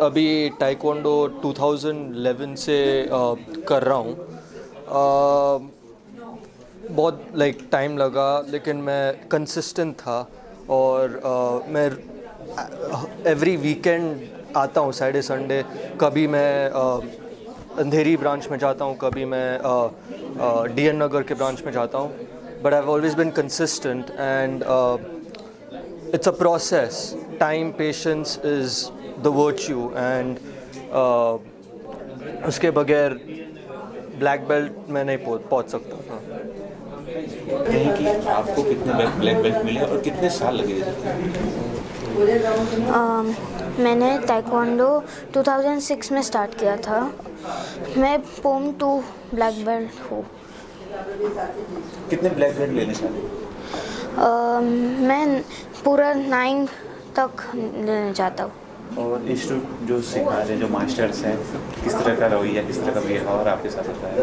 अभी ताइक्वांडो 2011 से कर रहा हूँ। बहुत टाइम लगा, लेकिन मैं कंसिस्टेंट था और मैं एवरी वीकेंड आता हूँ, सैटरडे संडे। कभी मैं अंधेरी ब्रांच में जाता हूँ, कभी मैं DN नगर के ब्रांच में जाता हूँ। But I have always been consistent and it's a process. Time, patience is the virtue, and उसके बगैर ब्लैक बेल्ट में नहीं पहुंच सकता था। कहें कि आपको कितने ब्लैक बेल्ट मिले और कितने साल लगे? मैंने ताइक्वांडो 2006 में स्टार्ट किया था। मैं पोम 2 ब्लैक बेल्ट हूँ। कितने ब्लैक बेल्ट लेने चाहते? मैं पूरा 9 तक लेना चाहता हूँ। और इंस्टीट्यूट जो सिखा रहे हैं, जो मास्टर्स हैं, किस तरह का रवैया, किस तरह का व्यवहार आपके साथ होता है?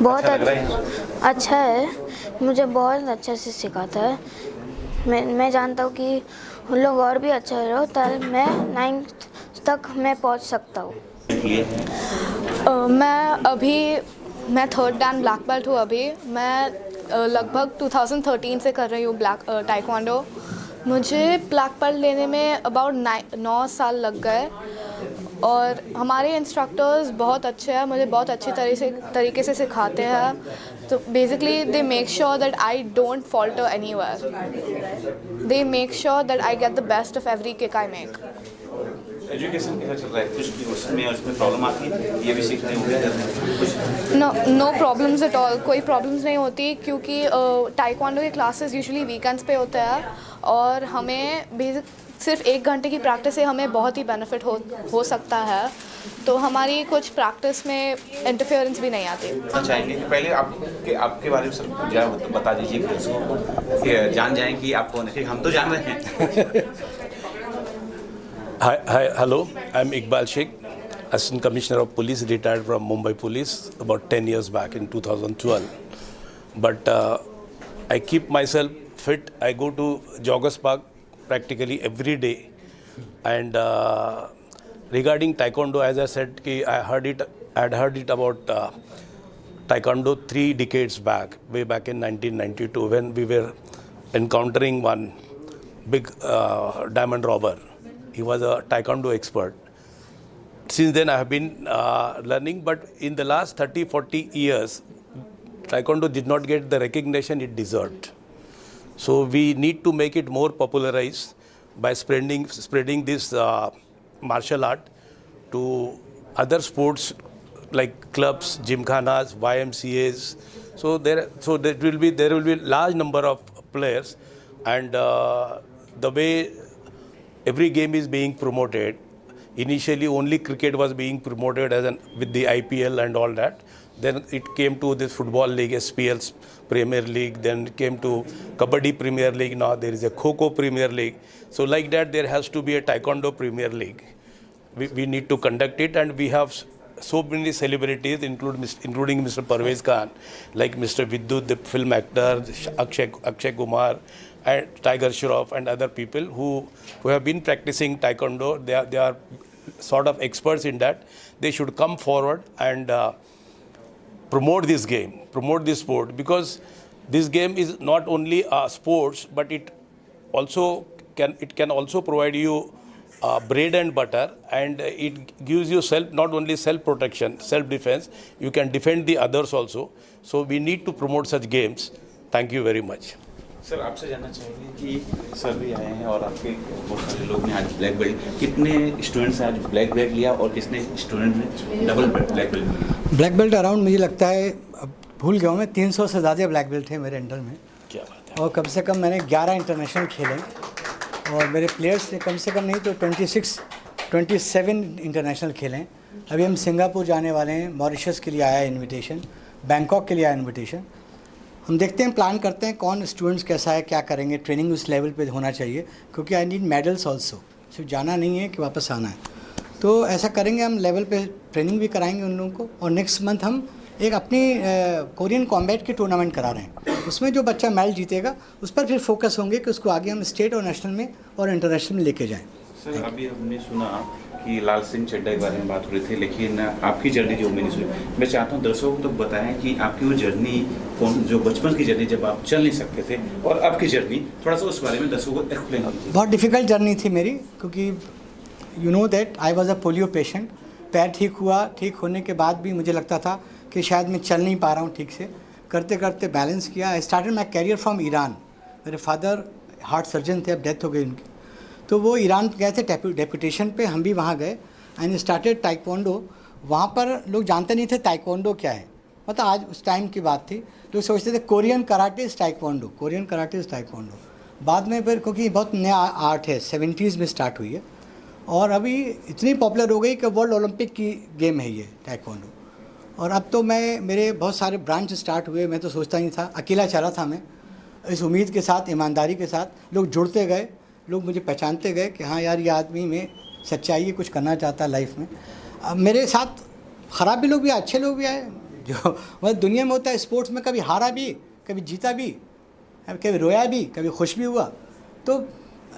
बहुत अच्छा लग रहा है? अच्छा है, मुझे बहुत अच्छे से सिखाता है। मैं जानता हूँ कि उन लोग और भी अच्छा रहो, तब मैं 9th तक मैं पहुँच सकता हूँ। मैं 3rd डैन ब्लैक बेल्ट हूँ। अभी मैं लगभग 2013 से कर रही हूँ ताइक्वांडो। मुझे ब्लैक बेल्ट लेने में अबाउट 9 साल लग गए और हमारे इंस्ट्रक्टर्स बहुत अच्छे हैं, मुझे बहुत अच्छी तरीके से सिखाते हैं। तो basically they make sure that I don't falter anywhere. They make sure that I get the best of every kick I make. Education कैसा चल रहा है? कुछ उसमें प्रॉब्लम आती है? ये भी सीखने होंगे? No problems at all. कोई प्रॉब्लम्स नहीं होती, क्योंकि ताइक्वांडो के क्लासेस यूजुअली वीकेंड्स पे होते हैं और हमें बेसिक सिर्फ 1 घंटे की प्रैक्टिस से हमें बहुत ही बेनिफिट हो सकता है। तो हमारी कुछ प्रैक्टिस में इंटरफेरेंस भी नहीं आती। चाहेंगे कि पहले आपके बारे में सर बता दीजिए, दर्शकों को जान जाएं कि आप कौन है। हम तो जान रहे हैं। Hi, hello. I'm Iqbal Sheikh, Assistant Commissioner of Police, retired from Mumbai Police about 10 years back in 2012. But I keep myself fit. I go to Joggers Park practically every day. And regarding Taekwondo, as I said, I had heard it about Taekwondo 3 decades back, way back in 1992, when we were encountering one big diamond robber. He was a Taekwondo expert. Since then I have been learning, but in the last 30-40 years, Taekwondo did not get the recognition it deserved. So we need to make it more popularized by spreading this martial art to other sports like clubs, gymkhanas, YMCAs. So there will be large number of players, and the way every game is being promoted. Initially only cricket was being promoted with the IPL and all that. Then it came to this football league, SPL Premier League. Then it came to Kabaddi Premier League. Now there is a Kho-Kho Premier League. So like that, there has to be a Taekwondo Premier League. We need to conduct it, and we have so many celebrities, including Mr. Parvez Khan, like Mr. Vidyut, the film actor, Akshay Kumar, and Tiger Shroff, and other people who have been practicing Taekwondo. They are sort of experts in that. They should come forward and promote this game, promote this sport, because this game is not only a sports, but it can also provide you bread and butter, and it gives you not only self protection, self defense. You can defend the others also. So we need to promote such games. Thank you very much. Sir, आपसे जानना चाहेंगे कि sir भी आए हैं और आपके बहुत सारे लोग ने आज ब्लैक बेल्ट, कितने स्टूडेंट्स ने आज ब्लैक बेल्ट लिया और कितने स्टूडेंट ने डबल ब्लैक बेल्ट लिया? ब्लैक बेल्ट अराउंड, मुझे लगता है, अब भूल गया हूँ मैं, 300 से ज़्यादा ब्लैक बेल्ट थे मेरे अंडर में। क्या बात है। और कम से कम मैंने 11 इंटरनेशनल खेले, और मेरे प्लेयर्स ने कम से कम नहीं तो 27 इंटरनेशनल खेले हैं। अभी हम सिंगापुर जाने वाले हैं, मॉरिशस के लिए आया इन्विटेशन, बैंकॉक के लिए आया इन्विटेशन। हम देखते हैं, प्लान करते हैं कौन स्टूडेंट्स कैसा है, क्या करेंगे। ट्रेनिंग उस लेवल पे होना चाहिए, क्योंकि आई नीड मेडल्स ऑल्सो। सिर्फ जाना नहीं है कि वापस आना है, तो ऐसा करेंगे। हम लेवल पे ट्रेनिंग भी कराएंगे उन लोगों को। और नेक्स्ट मंथ हम एक अपनी कोरियन कॉम्बैट की टूर्नामेंट करा रहे हैं। उसमें जो बच्चा मेडल जीतेगा उस पर फिर फोकस होंगे कि उसको आगे हम स्टेट और नेशनल में और इंटरनेशनल में लेके जाएँ। सर अभी हमने सुना कि लाल सिंह चड्ढा के बारे में बात हो रही थी, लेकिन आपकी जर्नी जो मैंने सुनी, मैं चाहता हूँ दर्शकों को तो बताएं कि आपकी वो जर्नी कौन, जो बचपन की जर्नी जब आप चल नहीं सकते थे, और अब की जर्नी, थोड़ा सा उस बारे में दर्शकों को एक्सप्लेन कीजिए। बहुत डिफ़िकल्ट जर्नी थी मेरी, क्योंकि you know that I was a polio patient. पैर ठीक हुआ, ठीक होने के बाद भी मुझे लगता था कि शायद मैं चल नहीं पा रहा हूँ ठीक से। करते करते बैलेंस किया। I started my career from Iran. मेरे फादर हार्ट सर्जन थे, अब डेथ हो गई उनकी। तो वो ईरान गए थे डेपुटेशन पे, हम भी वहाँ गए एंड स्टार्टेड ताइक्वांडो। वहाँ पर लोग जानते नहीं थे ताइक्वांडो क्या है, मतलब आज उस टाइम की बात थी। लोग सोचते थे Korean karate is taekwondo, Korean karate is taekwondo. बाद में फिर, क्योंकि बहुत नया आर्ट है, 70s में स्टार्ट हुई है और अभी इतनी पॉपुलर हो गई कि वर्ल्ड ओलंपिक की गेम है ये ताइक्वांडो। और अब तो मेरे बहुत सारे ब्रांच स्टार्ट हुए। मैं तो सोचता ही था, अकेला चला था मैं, इस उम्मीद के साथ, ईमानदारी के साथ। लोग जुड़ते गए, लोग मुझे पहचानते गए कि हाँ यार, ये आदमी में सच्चाई है, कुछ करना चाहता है लाइफ में। अब मेरे साथ ख़राब भी लोग भी आए, अच्छे लोग भी आए। जो मतलब दुनिया में होता है स्पोर्ट्स में, कभी हारा भी, कभी जीता भी, कभी रोया भी, कभी खुश भी हुआ। तो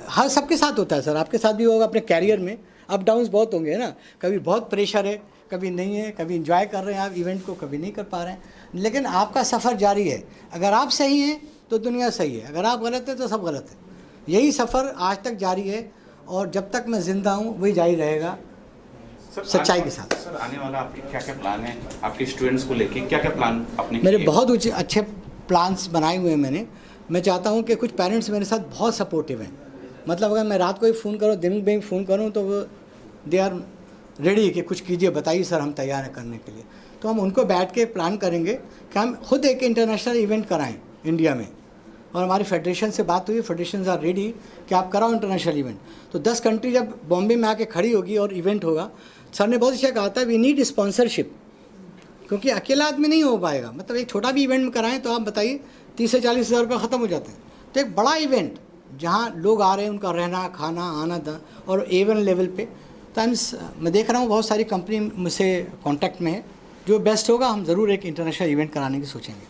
हर सबके साथ होता है सर, आपके साथ भी होगा। अपने कैरियर में अप डाउन्स बहुत होंगे ना, कभी बहुत प्रेशर है, कभी नहीं है, कभी इंजॉय कर रहे हैं आप इवेंट को, कभी नहीं कर पा रहे हैं, लेकिन आपका सफ़र जारी है। अगर आप सही हैं तो दुनिया सही है, अगर आप गलत हैं तो सब गलत है। यही सफ़र आज तक जारी है और जब तक मैं ज़िंदा हूँ वही जारी रहेगा, सच्चाई के साथ। सर आने वाला आपके क्या क्या प्लान है, आपके स्टूडेंट्स को लेके क्या क्या प्लान अपने? मेरे बहुत अच्छे प्लान्स बनाए हुए हैं मैंने। मैं चाहता हूँ कि कुछ पेरेंट्स मेरे साथ बहुत सपोर्टिव हैं। मतलब अगर मैं रात को ही फ़ोन करूँ, दिन में भी फ़ोन करूँ, तो वो दे आर रेडी कि कुछ कीजिए, बताइए सर, हम तैयार हैं करने के लिए। तो हम उनको बैठ के प्लान करेंगे कि हम खुद एक इंटरनेशनल इवेंट कराएं इंडिया में। और हमारी फेडरेशन से बात हुई, फेडरेशन आर रेडी कि आप कराओ इंटरनेशनल इवेंट। तो 10 कंट्री जब बॉम्बे में आके खड़ी होगी और इवेंट होगा, सर ने बहुत अच्छा कहा था, वी नीड स्पॉन्सरशिप, क्योंकि अकेला आदमी नहीं हो पाएगा। मतलब एक छोटा भी इवेंट में कराएं तो आप बताइए 30 से 40 हज़ार रुपये ख़त्म हो जाते हैं। तो एक बड़ा इवेंट जहाँ लोग आ रहे हैं, उनका रहना, खाना, आना और A1 लेवल पे। तो मैं देख रहा हूँ बहुत सारी कंपनी मुझसे कांटेक्ट में है। जो बेस्ट होगा हम ज़रूर एक इंटरनेशनल इवेंट कराने की सोचेंगे।